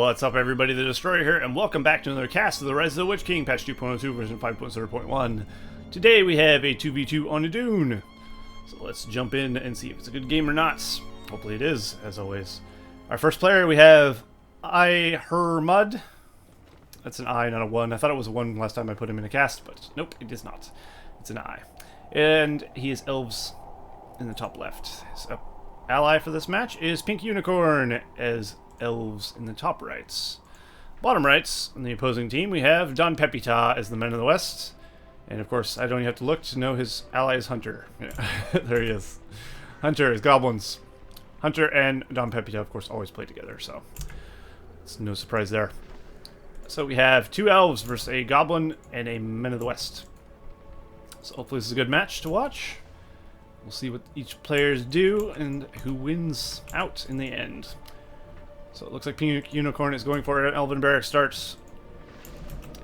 What's up, everybody? The Destroyer here, and welcome back to another cast of the Rise of the Witch King, patch 2.02, version 5.0.1. Today we have a 2v2 on Udun. So let's jump in and see if it's a good game or not. Hopefully it is, as always. Our first player, we have Ihrmudd. That's an I, not a 1. I thought it was a 1 last time I put him in a cast, but nope, it is not. It's an I. And he is Elves in the top left. So, ally for this match is Pink Unicorn as Elves in the top rights. Bottom rights, on the opposing team, we have Don Pepita as the Men of the West. And of course, I don't even have to look to know his ally is Hunter. Yeah. There he is. Hunter is Goblins. Hunter and Don Pepita, of course, always play together, so it's no surprise there. So we have 2 Elves versus a Goblin and a Men of the West. So hopefully this is a good match to watch. We'll see what each players do and who wins out in the end. So it looks like Pink Unicorn is going for an Elven Barrack start.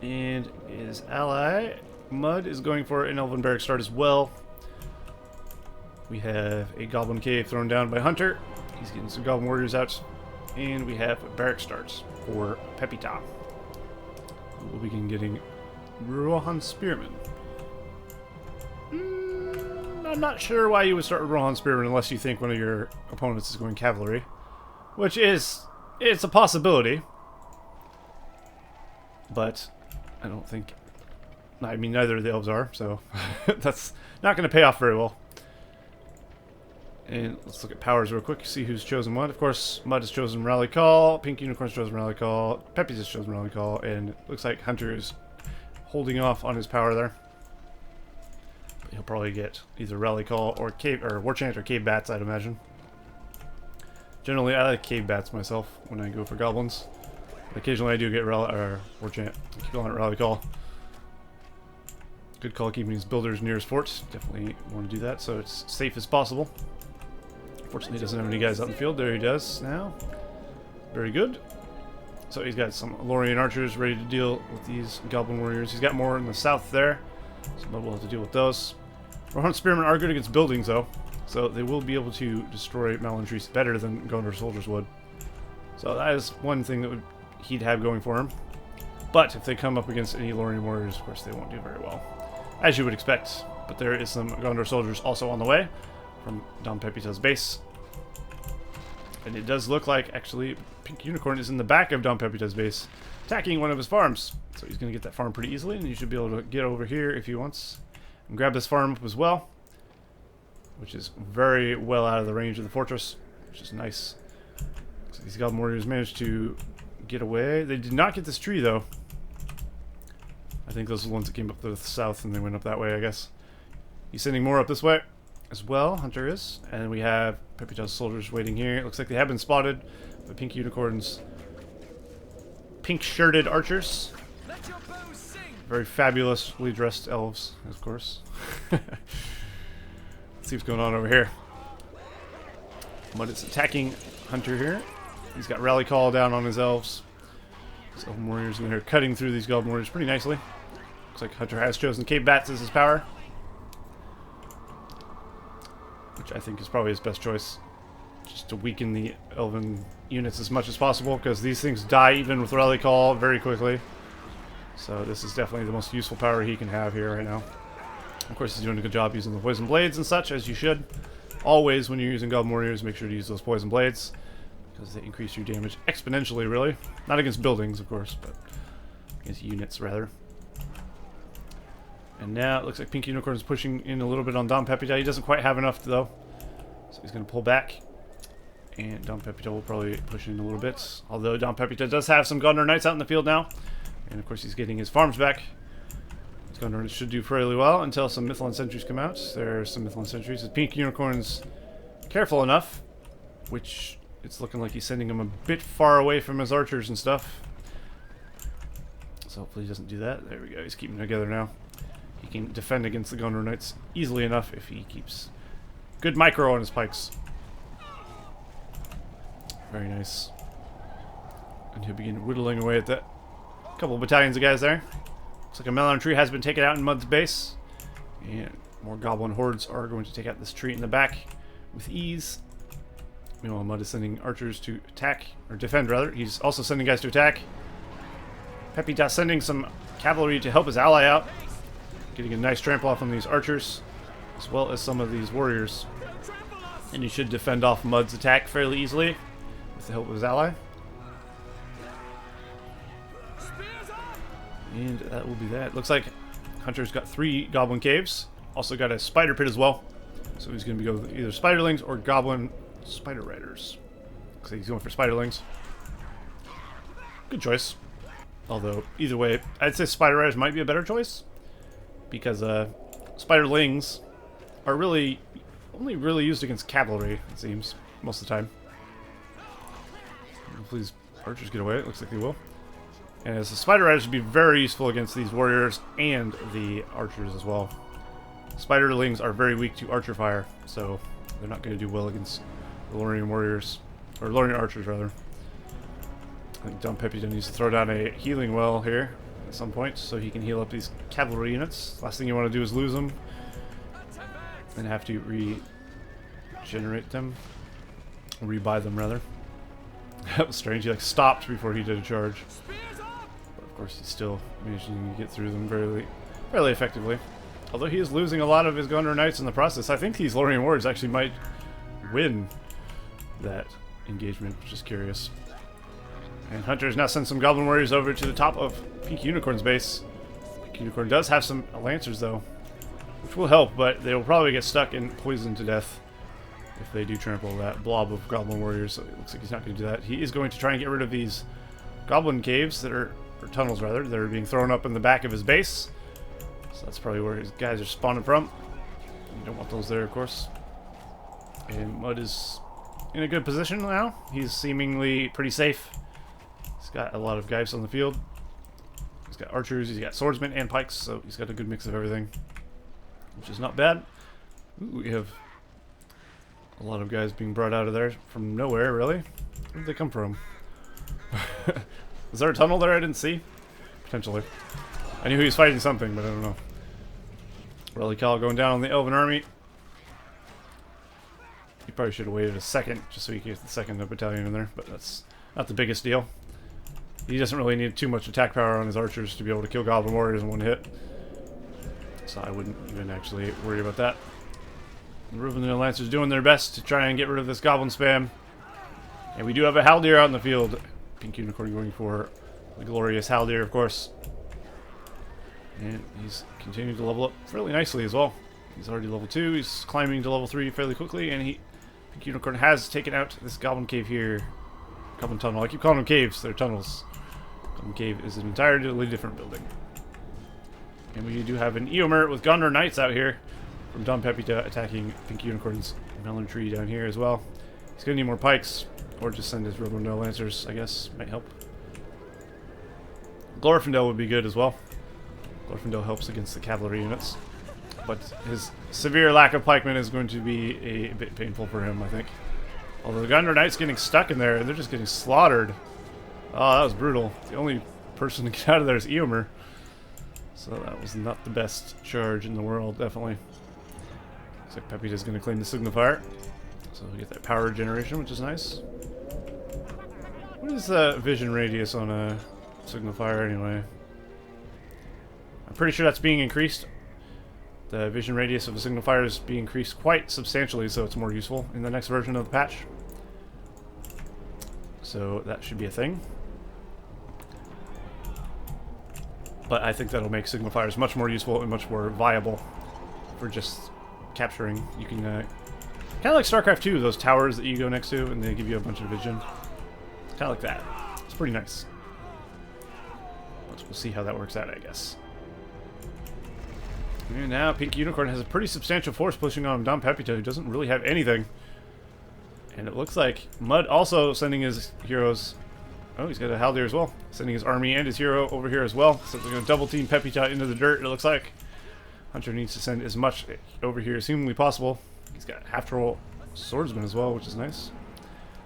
And his ally, Mud, is going for an Elven Barrack start as well. We have a Goblin Cave thrown down by Hunter. He's getting some Goblin Warriors out. And we have a Barrack starts for Pepita. We'll begin getting Rohan Spearman. I'm not sure why you would start with Rohan Spearman unless you think one of your opponents is going Cavalry. Which is... it's a possibility. But I don't think... I mean, neither of the Elves are, so that's not going to pay off very well. And let's look at powers real quick, see who's chosen what. Of course, Mud has chosen Rally Call, Pink Unicorn's chosen Rally Call, Peppy's has chosen Rally Call, and it looks like Hunter is holding off on his power there. But he'll probably get either Rally Call or Cave or War Chant or Cave Bats, I'd imagine. Generally, I like Cave Bats myself when I go for Goblins. But occasionally I do get War Chant. I keep calling it Rally Call. Good call keeping these builders near his fort. Definitely want to do that so it's safe as possible. Fortunately, he doesn't have any guys out in the field. There he does now. Very good. So he's got some Lorien archers ready to deal with these Goblin Warriors. He's got more in the south there, so we'll have to deal with those. Rohan Spearmen are good against buildings, though, so they will be able to destroy Malentrees better than Gondor soldiers would. So that is one thing that he'd have going for him. But if they come up against any Lorien warriors, of course, they won't do very well, as you would expect. But there is some Gondor soldiers also on the way from Don Pepita's base. And it does look like, actually, Pink Unicorn is in the back of Don Pepita's base, attacking one of his farms. So he's going to get that farm pretty easily, and you should be able to get over here if he wants and grab this farm up as well, which is very well out of the range of the fortress, which is nice. So these Goblin Warriors managed to get away. They did not get this tree, though. I think those are the ones that came up to the south, and they went up that way, I guess. He's sending more up this way as well, Hunter is. And we have Pepita's soldiers waiting here. It looks like they have been spotted by Pink Unicorn's pink-shirted archers. Very fabulously dressed elves, of course. Let's see what's going on over here. But it's attacking Hunter here. He's got Rally Call down on his elves. His Elven Warriors in there cutting through these Goblin Warriors pretty nicely. Looks like Hunter has chosen Cave Bats as his power, which I think is probably his best choice, just to weaken the Elven units as much as possible, because these things die even with Rally Call very quickly. So this is definitely the most useful power he can have here right now. Of course, he's doing a good job using the Poison Blades and such, as you should. Always, when you're using Goblin Warriors, make sure to use those Poison Blades, because they increase your damage exponentially, really. Not against buildings, of course, but against units, rather. And now it looks like Pink Unicorn is pushing in a little bit on Don Pepita. He doesn't quite have enough, though, so he's going to pull back. And Don Pepita will probably push in a little bit. Although Don Pepita does have some Gondor Knights out in the field now. And of course he's getting his farms back. His Gondor Knights should do fairly well until some Mithlond sentries come out. There are some Mithlond sentries. The Pink Unicorn's careful enough, which it's looking like he's sending him a bit far away from his archers and stuff. So hopefully he doesn't do that. There we go. He's keeping them together now. He can defend against the Gondor Knights easily enough if he keeps good micro on his pikes. Very nice. And he'll begin whittling away at that. A couple of battalions of guys there. Looks like a melon tree has been taken out in Mud's base. And more Goblin hordes are going to take out this tree in the back with ease. Meanwhile, Mud is sending archers to attack, or defend rather. He's also sending guys to attack. Pepita sending some cavalry to help his ally out. Getting a nice trample off on these archers, as well as some of these warriors. And he should defend off Mud's attack fairly easily, with the help of his ally. And that will be that. Looks like Hunter's got 3 goblin caves. Also got a spider pit as well. So he's going to be going with either spiderlings or goblin spider riders. Looks like he's going for spiderlings. Good choice. Although, either way, I'd say spider riders might be a better choice. Because spiderlings are really only really used against cavalry, it seems, most of the time. Hopefully these archers get away. It looks like they will. And as the spider riders would be very useful against these warriors and the archers as well. Spiderlings are very weak to archer fire, so they're not going to do well against the Lorien warriors, or Lorien archers rather. I think Don Pepita needs to throw down a healing well here at some point so he can heal up these cavalry units. Last thing you want to do is lose them and have to regenerate them, or rebuy them rather. That was strange. He like stopped before he did a charge. But of course he's still managing to get through them fairly effectively. Although he is losing a lot of his Gondor Knights in the process. I think these Lorien warriors actually might win that engagement, which is curious. And Hunter has now sent some Goblin warriors over to the top of Pink Unicorn's base. Pink Unicorn does have some Lancers though, which will help, but they will probably get stuck and poisoned to death if they do trample that blob of Goblin warriors. So it looks like he's not going to do that. He is going to try and get rid of these Goblin caves that are, or tunnels rather, that are being thrown up in the back of his base. So that's probably where his guys are spawning from. You don't want those there, of course. And Mud is in a good position now. He's seemingly pretty safe. He's got a lot of guys on the field. He's got archers, he's got swordsmen and pikes, so he's got a good mix of everything, which is not bad. Ooh, we have a lot of guys being brought out of there from nowhere, really. Where did they come from? Is there a tunnel there I didn't see? Potentially. I knew he was fighting something, but I don't know. Rally Call going down on the Elven army. He probably should have waited a second just so he could get the second battalion in there, but that's not the biggest deal. He doesn't really need too much attack power on his archers to be able to kill Goblin warriors in one hit. So I wouldn't even actually worry about that. The Ruvendale Lancers doing their best to try and get rid of this Goblin spam. And we do have a Haldir out in the field. Pink Unicorn going for the glorious Haldir, of course. And he's continuing to level up fairly nicely as well. He's already level 2. He's climbing to level 3 fairly quickly. And Pink Unicorn has taken out this Goblin cave here. Goblin tunnel. I keep calling them caves. They're tunnels. Goblin cave is an entirely different building. And we do have an Ihrmudd with Gondor Knights out here from Don Pepita attacking Pink Unicorn's melon tree down here as well. He's going to need more pikes, or just send his Ruvendale Lancers, I guess. Might help. Glorfindel would be good as well. Glorfindel helps against the cavalry units. But his severe lack of pikemen is going to be a bit painful for him, I think. Although the Gondor Knight's getting stuck in there, and they're just getting slaughtered. Oh, that was brutal. The only person to get out of there is Ihrmudd. So that was not the best charge in the world, definitely. Looks like Pepita's going to claim the Signifier. So we get that power generation, which is nice. What is the vision radius on a Signifier anyway? I'm pretty sure that's being increased. The vision radius of the Signifier is being increased quite substantially, so it's more useful in the next version of the patch. So that should be a thing. But I think that'll make Signifiers much more useful and much more viable for just capturing. You can, kind of like StarCraft 2, those towers that you go next to and they give you a bunch of vision. Kind of like that. It's pretty nice. But we'll see how that works out, I guess. And now Pink Unicorn has a pretty substantial force pushing on Don Pepita, who doesn't really have anything. And it looks like Mud also sending his heroes. Oh, he's got a Haldir as well. Sending his army and his hero over here as well. So they're going to double team Pepita into the dirt, it looks like. Hunter needs to send as much over here as humanly possible. He's got half-troll swordsman as well, which is nice.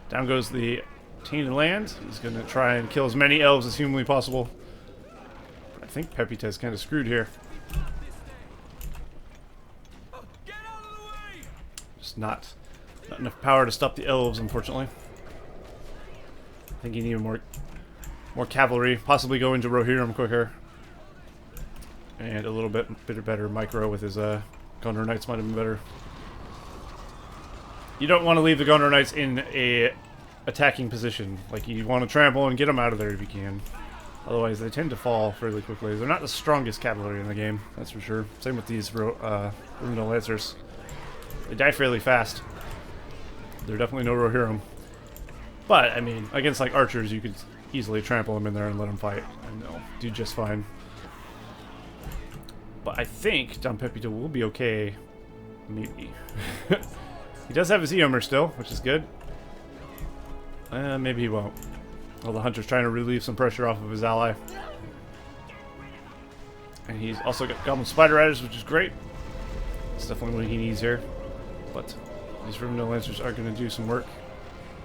Down goes the Tainted Land. He's going to try and kill as many elves as humanly possible. But I think Pepita is kind of screwed here. Just not Not enough power to stop the elves, unfortunately. I think you need more cavalry. Possibly go into Rohirrim quicker. And a little bit better micro with his Gondor Knights might have been better. You don't want to leave the Gondor Knights in a attacking position. Like, you want to trample and get them out of there if you can. Otherwise, they tend to fall fairly quickly. They're not the strongest cavalry in the game, that's for sure. Same with these Rhymnall Lancers. They die fairly fast. They're definitely no Rohirrim. But, I mean, against, like, archers, you could easily trample them in there and let them fight. And they'll do just fine. But I think Don Pepita will be okay. Maybe. He does have his Ihrmudd still, which is good. Maybe he won't. Well, the hunter's trying to relieve some pressure off of his ally. And he's also got Goblin Spider Riders, which is great. It's definitely what he needs here. But these Rhymnall Lancers are going to do some work.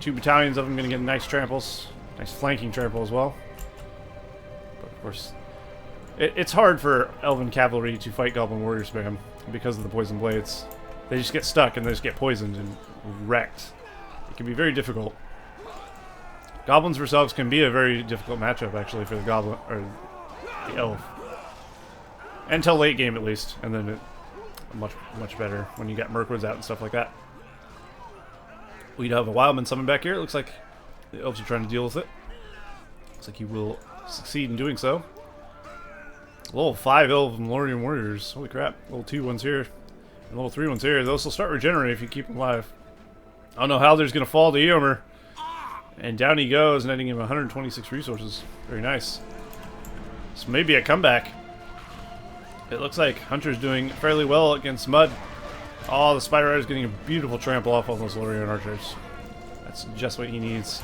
2 battalions of them going to get nice tramples. Nice flanking trample as well. But of course, it's hard for Elven Cavalry to fight Goblin Warrior spam because of the Poison Blades. They just get stuck and they just get poisoned and wrecked. It can be very difficult. Goblins themselves can be a very difficult matchup, actually, for the Goblin or the Elf. Until late game, at least, and then it much better when you got Mirkwoods out and stuff like that. We have a Wildman summon back here. It looks like the Elves are trying to deal with it. Looks like he will succeed in doing so. Level 5 Elf and Lorien Warriors. Holy crap! Level 2 ones here, and level 3 ones here. Those will start regenerating if you keep them alive. I don't know how there's gonna fall to Eomer. And down he goes, netting him 126 resources. Very nice. So maybe a comeback. It looks like Hunter's doing fairly well against Mud. Oh, the Spider Rider's getting a beautiful trample off all those Lorien archers. That's just what he needs.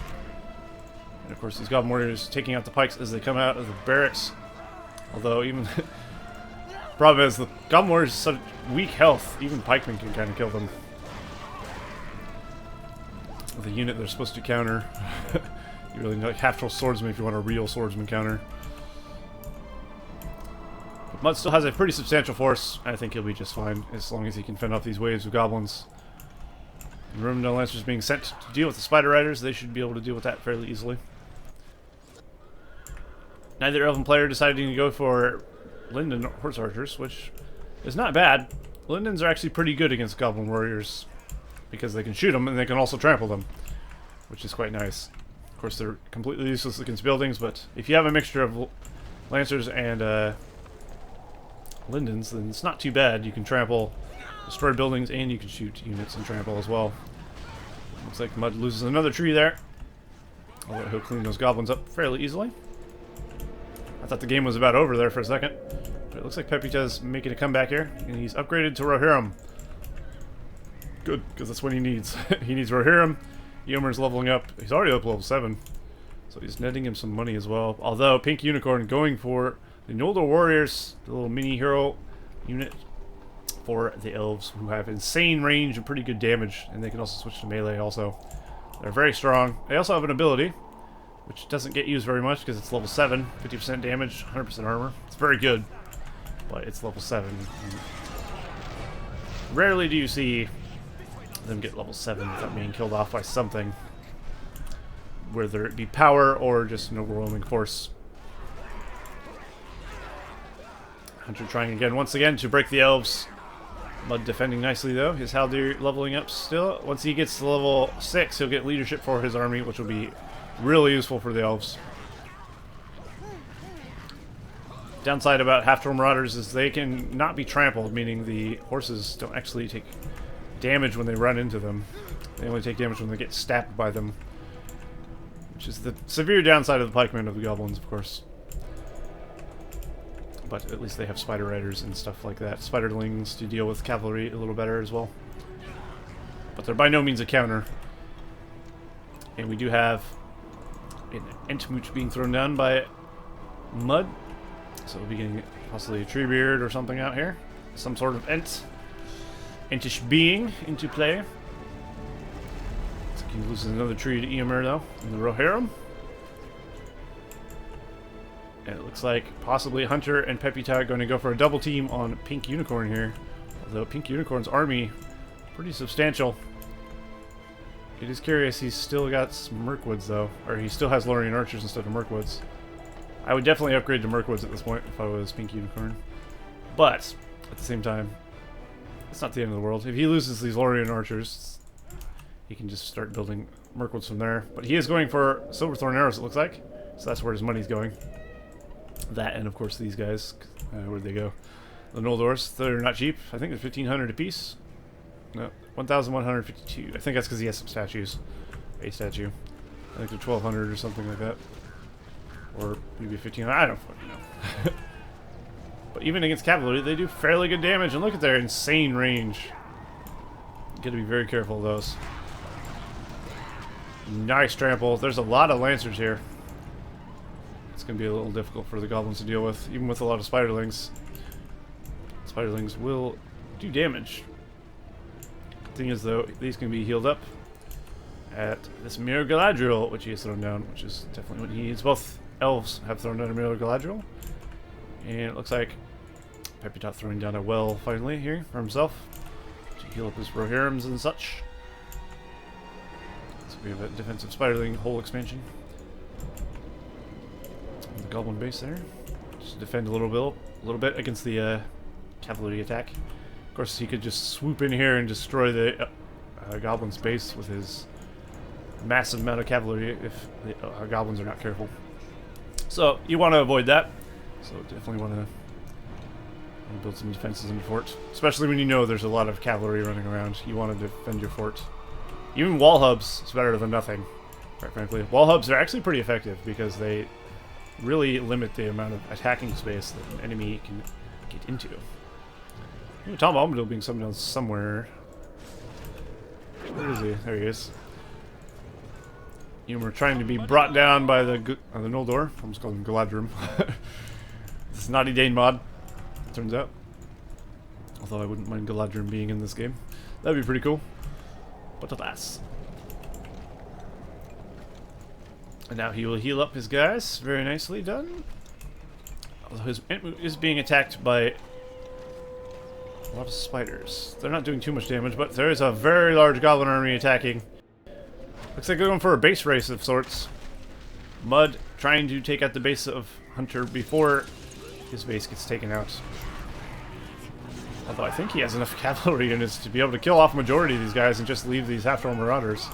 And of course, these Goblin Warriors taking out the pikes as they come out of the barracks. Although, even... problem is, the Goblin Warriors have such weak health, even pikemen can kind of kill them. The unit they're supposed to counter. You really need like half-troll swordsman if you want a real swordsman counter. But Mud still has a pretty substantial force. I think he'll be just fine as long as he can fend off these waves of goblins. And Rhymnall Lancers being sent to deal with the Spider Riders, they should be able to deal with that fairly easily. Neither Elven player deciding to go for Linden Horse Archers, which is not bad. Lindens are actually pretty good against Goblin Warriors, because they can shoot them and they can also trample them, which is quite nice. Of course, they're completely useless against buildings, but if you have a mixture of Lancers and Lindens, then it's not too bad. You can trample, destroy buildings, and you can shoot units and trample as well. Looks like Mud loses another tree there. Although he'll clean those goblins up fairly easily. I thought the game was about over there for a second, but it looks like Pepita's making a comeback here, and he's upgraded to Rohirrim. Good, because that's what he needs. He needs Rohirrim. Eomer's leveling up. He's already up level 7. So he's netting him some money as well. Although, Pink Unicorn going for the Noldor Warriors, the little mini hero unit for the Elves, who have insane range and pretty good damage. And they can also switch to melee also. They're very strong. They also have an ability, which doesn't get used very much because it's level 7. 50% damage, 100% armor. It's very good, but it's level 7. Rarely do you see them get level 7 without being killed off by something, whether it be power or just an overwhelming force. Hunter trying again, once again, to break the Elves. Mud defending nicely though. His Haldir leveling up still. Once he gets to level 6, he'll get leadership for his army, which will be really useful for the Elves. Downside about half-troll marauders is they can not be trampled, meaning the horses don't actually take damage when they run into them. They only take damage when they get stabbed by them, which is the severe downside of the pikemen of the goblins, of course. But at least they have spider riders and stuff like that, spiderlings to deal with cavalry a little better as well. But they're by no means a counter. And we do have an Ihrmudd being thrown down by Mud, so we'll be getting possibly a Treebeard or something out here, some sort of Entish being into play. Looks like he loses another tree to Eomer though, in the Rohirrim. And it looks like possibly Hunter and Pepita are going to go for a double team on Pink Unicorn here. Although Pink Unicorn's army pretty substantial. It is curious, he's still got some Mirkwoods though. Or he still has Lorien Archers instead of Mirkwoods. I would definitely upgrade to Mirkwoods at this point if I was Pink Unicorn. But, at the same time, it's not the end of the world. If he loses these Lorien Archers, he can just start building Mirkwoods from there. But he is going for Silverthorn Arrows, it looks like. So that's where his money's going. That and, of course, these guys. Where'd they go? The Noldors. They're not cheap. I think they're 1,500 apiece. No, 1,152. I think that's because he has some statues. A statue. I think they're 1,200 or something like that. Or maybe 1,500. I don't fucking know. But even against cavalry, they do fairly good damage. And look at their insane range. You gotta be very careful of those. Nice trample. There's a lot of Lancers here. It's gonna be a little difficult for the Goblins to deal with, even with a lot of Spiderlings. Spiderlings will do damage. Thing is, though, these can be healed up at this Mirror Galadriel, which he has thrown down, which is definitely what he needs. Both Elves have thrown down a Mirror Galadriel. And it looks like Pepita throwing down a well finally here for himself to heal up his Rohirrims and such. So we have a defensive Spiderling hole expansion. And the Goblin base there. Just defend a little bit against the cavalry attack. Of course, he could just swoop in here and destroy the Goblin's base with his massive amount of cavalry if the Goblins are not careful. So, you want to avoid that. So, definitely want to build some defenses in the fort. Especially when you know there's a lot of cavalry running around. You want to defend your fort. Even wall hubs is better than nothing, quite frankly. Wall hubs are actually pretty effective because they really limit the amount of attacking space that an enemy can get into. Ooh, Tom Bombadil being summoned down somewhere. Where is he? There he is. You know, we're trying to be brought down by the Noldor. I almost called him Galadrim. This is Naughty Dane mod, turns out. Although I wouldn't mind Galadrim being in this game. That'd be pretty cool. But alas. And now he will heal up his guys. Very nicely done. Although his Ihrmudd is being attacked by a lot of spiders. They're not doing too much damage, but there is a very large goblin army attacking. Looks like they're going for a base race of sorts. Mud trying to take out the base of Hunter before his base gets taken out. Although I think he has enough cavalry units to be able to kill off a majority of these guys and just leave these half-troll marauders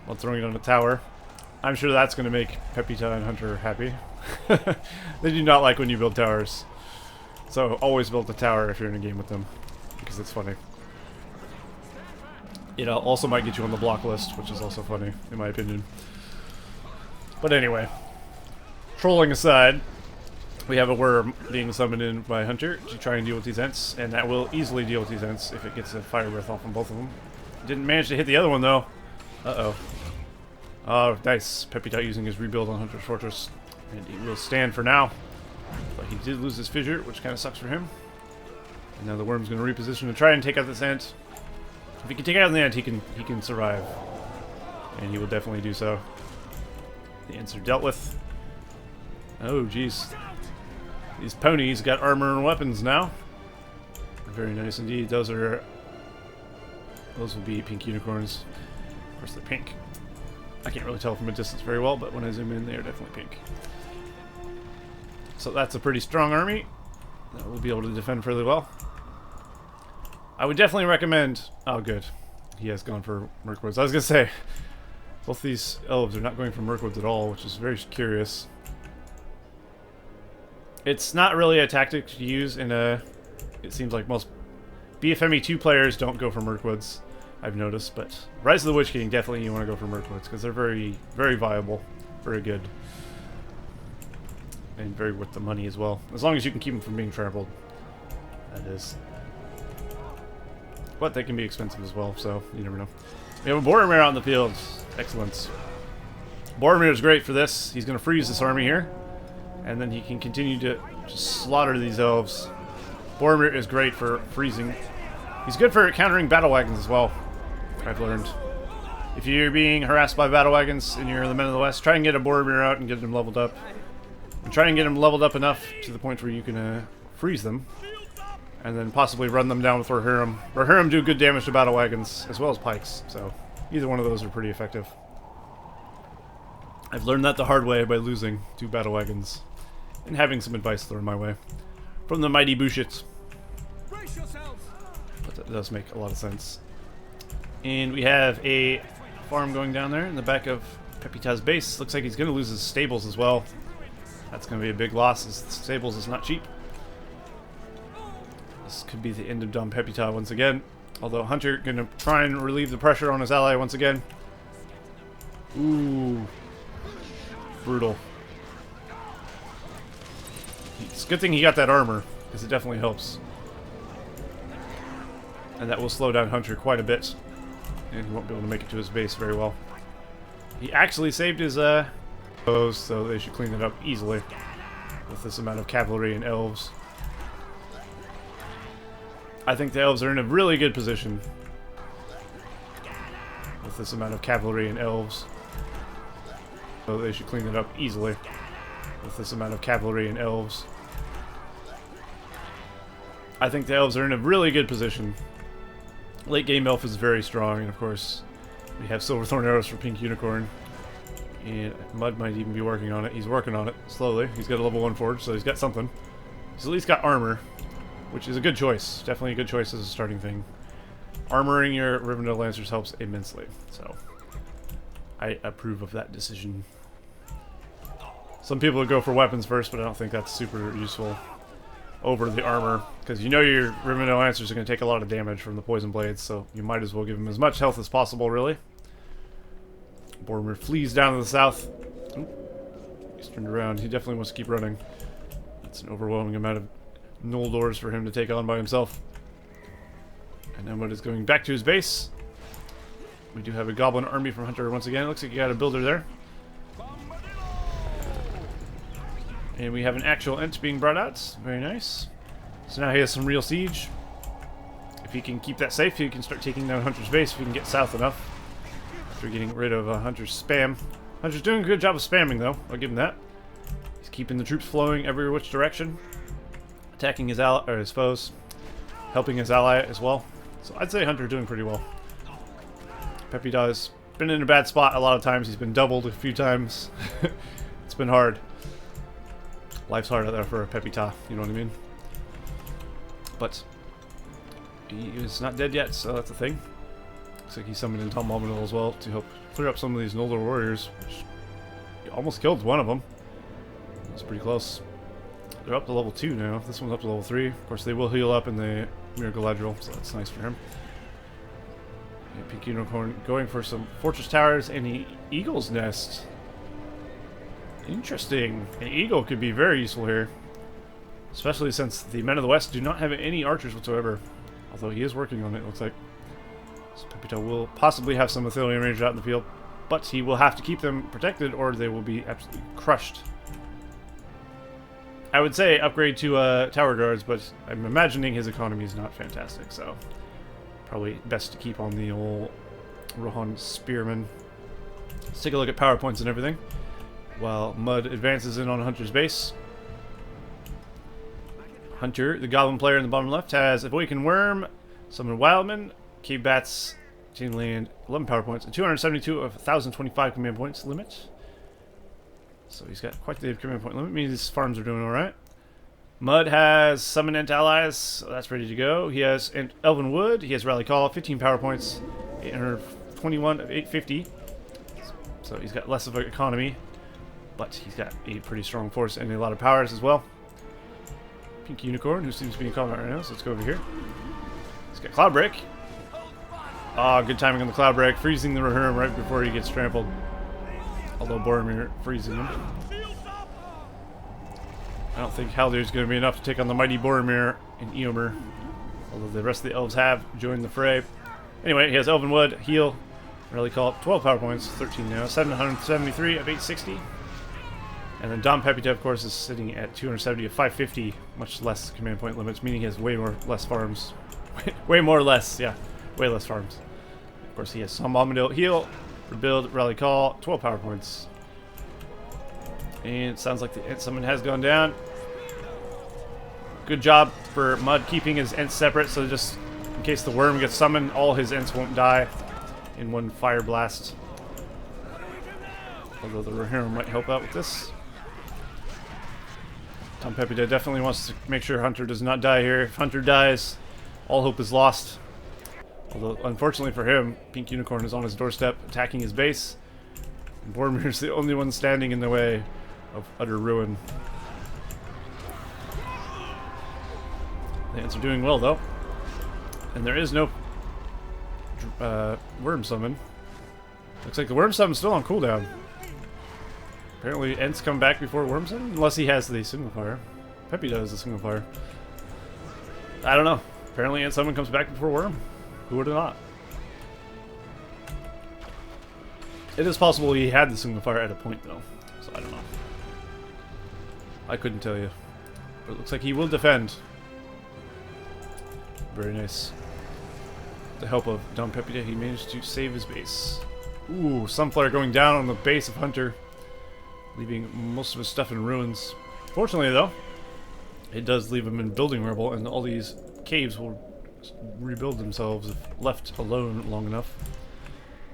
while throwing it on the tower. I'm sure that's going to make Pepita and Hunter happy. They do not like when you build towers. So always build a tower if you're in a game with them, because it's funny. It also might get you on the block list, which is also funny, in my opinion. But anyway, trolling aside, we have a worm being summoned in by Hunter to try and deal with these Ents, and that will easily deal with these Ents if it gets a fire breath off on both of them. Didn't manage to hit the other one though. Uh-oh. Oh, nice. Pepita using his rebuild on Hunter's Fortress. And he will stand for now. But he did lose his fissure, which kind of sucks for him. And now the worm's going to reposition to try and take out this Ent. If he can take out the Ent, he can survive. And he will definitely do so. The Ents are dealt with. Oh, jeez. These ponies got armor and weapons now. Very nice indeed. Those will be pink unicorns. Of course, they're pink. I can't really tell from a distance very well, but when I zoom in, they are definitely pink. So that's a pretty strong army that will be able to defend fairly well. I would definitely recommend... Oh, good. He has gone for Mirkwoods. I was going to say, both these elves are not going for Mirkwoods at all, which is very curious. It's not really a tactic to use in a... It seems like most BFME 2 players don't go for Mirkwoods, I've noticed, but Rise of the Witch King, definitely you want to go for Mirkwoods, because they're very, very viable, very good. And very worth the money as well. As long as you can keep them from being trampled. That is. But they can be expensive as well, so you never know. We have a Boromir out in the field. Excellent. Boromir is great for this. He's going to freeze this army here. And then he can continue to just slaughter these elves. Boromir is great for freezing. He's good for countering battle wagons as well, I've learned. If you're being harassed by battle wagons and you're the Men of the West, try and get a Boromir out and get them leveled up. And try and get them leveled up enough to the point where you can freeze them. And then possibly run them down with Rohirrim. Rohirrim do good damage to battle wagons, as well as pikes, so Either one of those are pretty effective. I've learned that the hard way by losing 2 battle wagons and having some advice thrown my way from the mighty Bushit. But that does make a lot of sense. And we have a farm going down there in the back of Pepita's base. Looks like he's going to lose his stables as well. That's going to be a big loss, as the stables is not cheap. This could be the end of Dom Pepita once again. Although Hunter going to try and relieve the pressure on his ally once again. Ooh. Brutal. It's a good thing he got that armor, because it definitely helps. And that will slow down Hunter quite a bit. And he won't be able to make it to his base very well. He actually saved his foes, so they should clean it up easily with this amount of cavalry and elves. I think the elves are in a really good position with this amount of cavalry and elves. So they should clean it up easily with this amount of cavalry and elves. I think the elves are in a really good position. Late game elf is very strong, and of course we have Silverthorn arrows for Pink Unicorn. And Mud might even be working on it. He's working on it slowly. He's got a level 1 forge, so he's got something. He's at least got armor, which is a good choice. Definitely a good choice as a starting thing. Armoring your Rivendell Lancers helps immensely, so I approve of that decision. Some people would go for weapons first, but I don't think that's super useful over the armor, because you know your Rivendell Lancers are going to take a lot of damage from the poison blades, so you might as well give them as much health as possible, really. Boromir flees down to the south. Ooh, he's turned around. He definitely wants to keep running. That's an overwhelming amount of Noldors for him to take on by himself. And Ihrmudd is going back to his base. We do have a goblin army from Hunter once again. It looks like you got a builder there. And we have an actual Ent being brought out. Very nice. So now he has some real siege. If he can keep that safe, he can start taking down Hunter's base if he can get south enough. After getting rid of Hunter's spam. Hunter's doing a good job of spamming, though. I'll give him that. He's keeping the troops flowing every which direction. Attacking his ally, or his foes. Helping his ally as well. So I'd say Hunter doing pretty well. Pepita has been in a bad spot a lot of times. He's been doubled a few times. It's been hard. Life's hard out there for a Pepita, you know what I mean? But he is not dead yet, so that's a thing. Looks like he summoned in Tom Bombadil as well to help clear up some of these Noldor warriors, which he almost killed one of them. That's pretty close. They're up to level 2 now. This one's up to level 3. Of course, they will heal up in the Mir Galadriel, so that's nice for him. And Pink Unicorn going for some fortress towers and the Eagle's Nest. Interesting. An eagle could be very useful here. Especially since the Men of the West do not have any archers whatsoever. Although he is working on it, looks like. So Pepita will possibly have some Athelian Rangers out in the field. But he will have to keep them protected or they will be absolutely crushed. I would say upgrade to tower guards, but I'm imagining his economy is not fantastic. So probably best to keep on the old Rohan Spearman. Let's take a look at power points and everything. While Mud advances in on Hunter's base. Hunter, the goblin player in the bottom left, has Awakened Worm, Summon Wildman, Cave Bats, Chain Land, 11 power points, and 272 of 1,025 command points limit. So he's got quite the command point limit. Means his farms are doing alright. Mud has Summon Ent Allies, so that's ready to go. He has Elven Wood, he has Rally Call, 15 power points, 821 of 850. So he's got less of an economy. But he's got a pretty strong force and a lot of powers as well. Pink Unicorn, who seems to be in combat right now, so let's go over here. He's got Cloud Break. Ah, good timing on the Cloud Break, freezing the Rohirrim right before he gets trampled. Although Boromir freezing him. I don't think Haldir's going to be enough to take on the mighty Boromir and Eomer. Although the rest of the elves have joined the fray. Anyway, he has Elven Wood, Heal, Rally Call, 12 power points, 13 now, 773 of 860. And then Dom Pepita, of course, is sitting at 270 of 550, much less command point limits, meaning he has way less farms. way less farms. Of course, he has some Bombadil, Heal, Rebuild, Rally Call, 12 power points. And it sounds like the Ent Summon has gone down. Good job for Mud keeping his Ents separate, so just in case the worm gets summoned, all his Ents won't die. in one fire blast. Although the Rohirrim might help out with this. Tom Pepita definitely wants to make sure Hunter does not die here. If Hunter dies, all hope is lost. Although, unfortunately for him, Pink Unicorn is on his doorstep, attacking his base. And Boromir's the only one standing in the way of utter ruin. The Ents are doing well, though. And there is no Worm Summon. Looks like the Worm Summon's still on cooldown. Apparently, Ents come back before Worm Summon, unless he has the Single Fire. Pepita has the Single Fire. I don't know. Apparently, Ent Summon comes back before Worm. Who would have not? It is possible he had the Single Fire at a point, though. So I don't know. I couldn't tell you. But it looks like he will defend. Very nice. With the help of Dom Pepita, he managed to save his base. Ooh, Sunflare going down on the base of Hunter, leaving most of his stuff in ruins. Fortunately, though, it does leave him in building rubble, and all these caves will rebuild themselves if left alone long enough.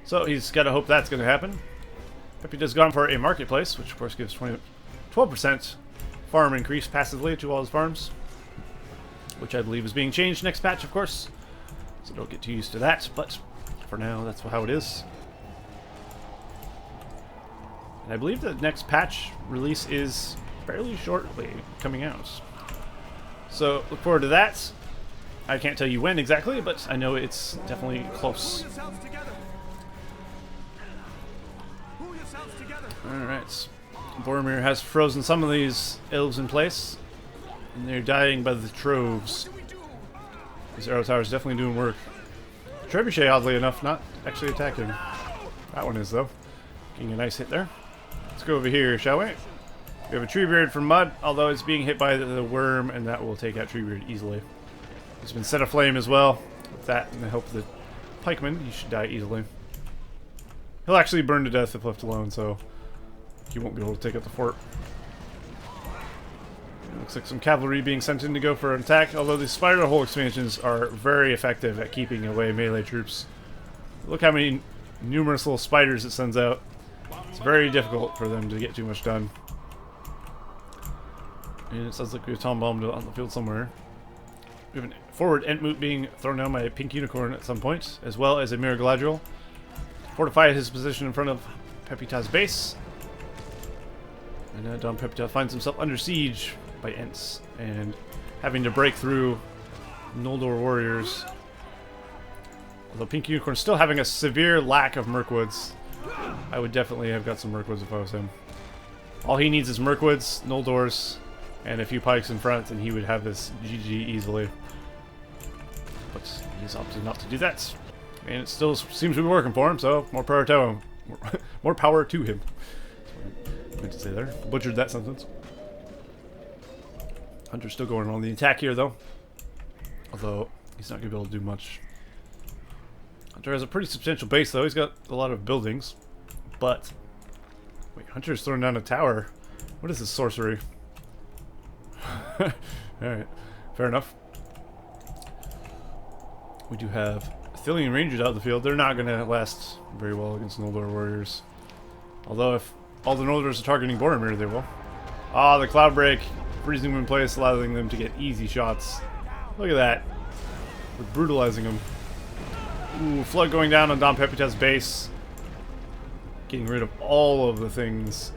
So he's got to hope that's going to happen. Pepita's gone for a marketplace, which of course gives 12% farm increase passively to all his farms, which I believe is being changed next patch, of course. So don't get too used to that, but for now, that's how it is. And I believe the next patch release is fairly shortly coming out. So look forward to that. I can't tell you when exactly, but I know it's definitely close. Alright. Boromir has frozen some of these elves in place, and they're dying by the troves. This arrow tower is definitely doing work. Trebuchet, oddly enough, not actually attacking. That one is, though. Getting a nice hit there. Let's go over here, shall we? We have a Treebeard from Mud, although it's being hit by the worm, and that will take out Treebeard easily. He's been set aflame as well. With that and the help of the pikeman, he should die easily. He'll actually burn to death if left alone, so he won't be able to take out the fort. It looks like some cavalry being sent in to go for an attack, although the spider hole expansions are very effective at keeping away melee troops. Look how many numerous little spiders it sends out. It's very difficult for them to get too much done. And it sounds like we have Tom Bomb on the field somewhere. We have a forward Entmoot being thrown down by a Pink Unicorn at some point, as well as a Mirror Galadriel. Fortify his position in front of Pepita's base. And now Dom Pepita finds himself under siege by Ents and having to break through Noldor warriors. Although Pink Unicorn still having a severe lack of Mirkwoods. I would definitely have got some Mirkwoods if I was him. All he needs is Mirkwoods, Noldors, and a few pikes in front, and he would have this GG easily. But he's opted not to do that. And it still seems to be working for him, so more power to him. More power to him. That's what I meant to say there. Butchered that sentence. Hunter's still going on the attack here, though. Although, he's not going to be able to do much. Hunter has a pretty substantial base, though. He's got a lot of buildings. But, wait, Hunter's throwing down a tower. What is this sorcery? Alright, fair enough. We do have Athelian Rangers out of the field. They're not going to last very well against Noldor warriors. Although if all the Noldors are targeting Boromir, they will. Ah, the Cloud Break, freezing them in place, allowing them to get easy shots. Look at that. We're brutalizing them. Ooh, Flood going down on Dom Pepita's base. Getting rid of all of the things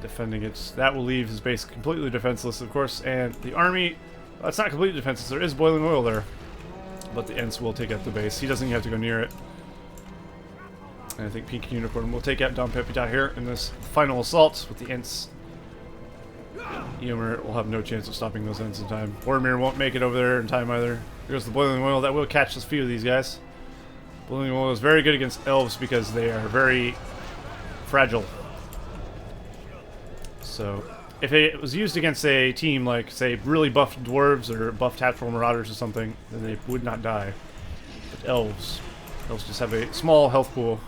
defending it. That will leave his base completely defenseless, of course, and the army, well, it's not completely defenseless. There is boiling oil there, but the Ents will take out the base. He doesn't even have to go near it. And I think Pink Unicorn will take out Dom Pepita here in this final assault with the Ents. Ihrmudd will have no chance of stopping those Ents in time. Boromir won't make it over there in time either. Here goes the boiling oil. That will catch a few of these guys. Boiling oil is very good against elves because they are very fragile. So, if it was used against a team like, say, really buffed dwarves or buffed tactical marauders or something, then they would not die. But elves just have a small health pool,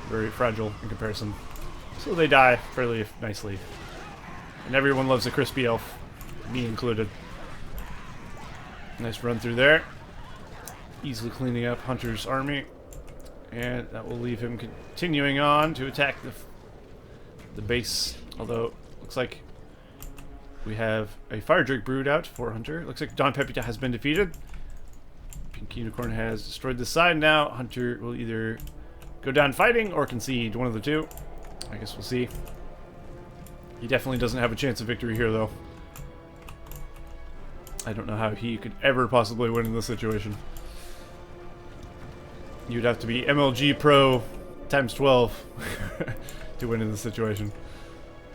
very fragile in comparison. So they die fairly nicely. And everyone loves a crispy elf, me included. Nice run through there. Easily cleaning up Hunter's army. And that will leave him continuing on to attack the base. Although, looks like we have a Fire Drake brood out for Hunter. Looks like Don Pepita has been defeated. Pink Unicorn has destroyed the side now. Hunter will either go down fighting or concede, one of the two. I guess we'll see. He definitely doesn't have a chance of victory here, though. I don't know how he could ever possibly win in this situation. You'd have to be MLG Pro times 12 to win in this situation.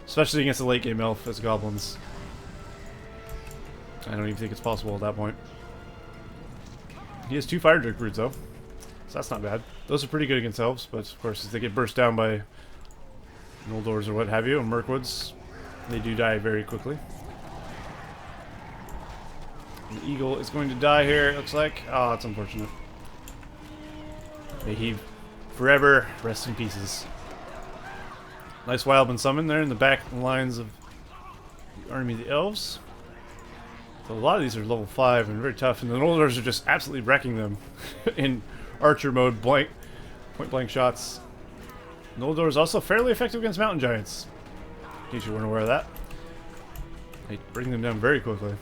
Especially against a late game elf as Goblins. I don't even think it's possible at that point. He has 2 Fire Drake broods though, so that's not bad. Those are pretty good against elves, but of course as they get burst down by Noldors or what have you, and Mirkwoods, they do die very quickly. The eagle is going to die here, it looks like. Oh, that's unfortunate. May he forever rest in pieces. Nice Wildman summon there in the back lines of the army of the elves. So a lot of these are level 5 and very tough, and the Noldors are just absolutely wrecking them in archer mode, point blank shots. Noldor is also fairly effective against mountain giants, in case you weren't aware of that. They bring them down very quickly.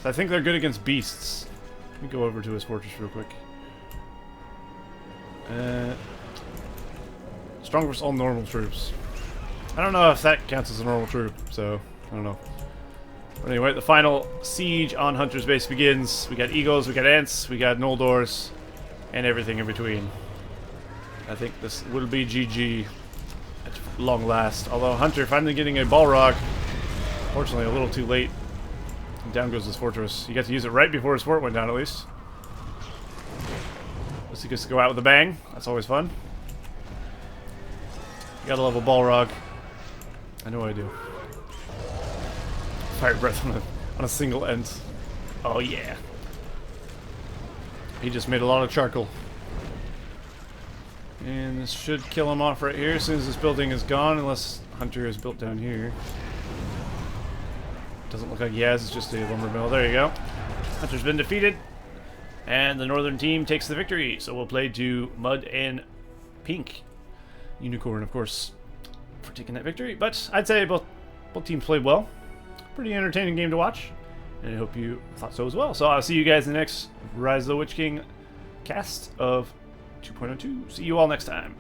So I think they're good against beasts. Let me go over to his fortress real quick. Strong versus all normal troops. I don't know if that counts as a normal troop, so I don't know. But anyway, the final siege on Hunter's base begins. We got eagles, we got ants, we got Noldors, and everything in between. I think this will be GG at long last. Although Hunter finally getting a Balrog, fortunately a little too late. And down goes his fortress. He got to use it right before his fort went down, at least. He gets to go out with a bang. That's always fun. You gotta love a Balrog. I know I do. Fire breath on a single end. Oh yeah. He just made a lot of charcoal. And this should kill him off right here as soon as this building is gone, unless Hunter is built down here. Doesn't look like he has, it's just a lumber mill. There you go. Hunter's been defeated. And the northern team takes the victory. So we'll play to Mud and Pink Unicorn, of course, for taking that victory. But I'd say both teams played well. Pretty entertaining game to watch. And I hope you thought so as well. So I'll see you guys in the next Rise of the Witch King cast of 2.02. See you all next time.